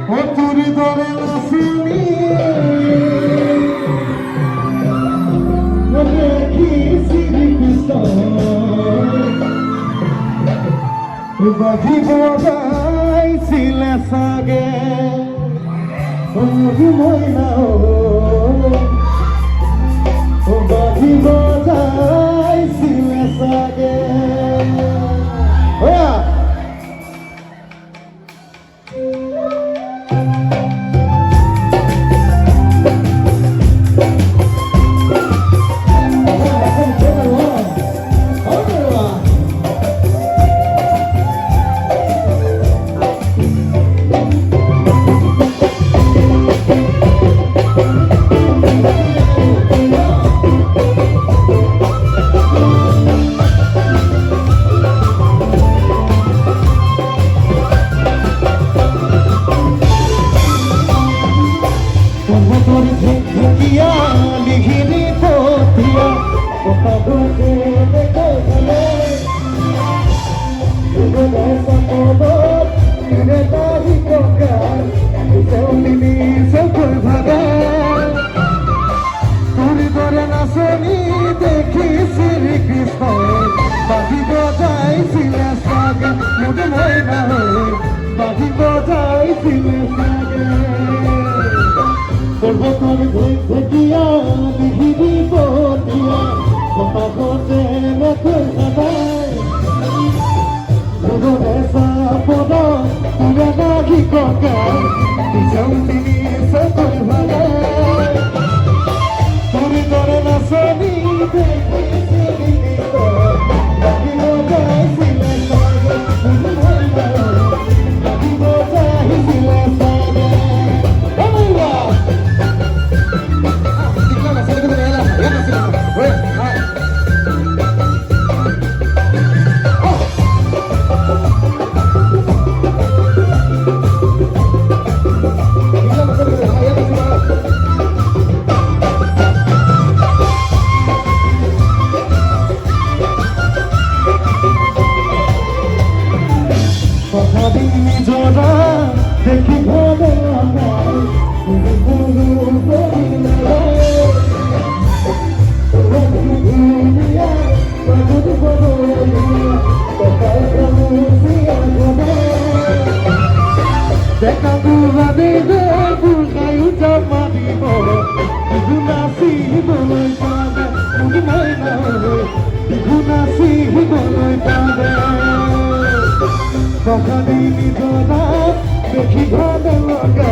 তুরি ধরে আসিনি দেখি শ্রীকৃষ্ণ বাজি বজাইছিলে চাগে মইনা বাজি বজাইছিলে চাগে লিখিনি পথিয়া কথা বলতে দেখো ভালো তারি কঙ্কাল সেউলিনি সকল ভাগা তুরি ধরে নাচনি দেখি শ্রীকৃষ্ণ বাজি বজাইছিলে চাগে মুদে মইনা বাজি বজাইছিলে চাগে পর্বতর দেখিয়া লিখিনি পথিয়া কথা বলতে দেখো সাপদ তুলে নাকি কঙ্কাল সেউলিনি সকল ভাগা তুরি ধরে নাচনি দেখি শ্রীকৃষ্ণ বাজি বজাইছিলে চাগে মুদে মইনা বাজি বজাইছিলে চাগে দেখি ভালো দেখা গুলাবে বুঝাই জমা দিব গুনাসি বলই পাবে মুনি মইনা গুনাসি বলই পাবে কখনই নিদনা দেখি ভালো লাগা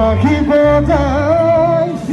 পাখি বোঝাইছিলে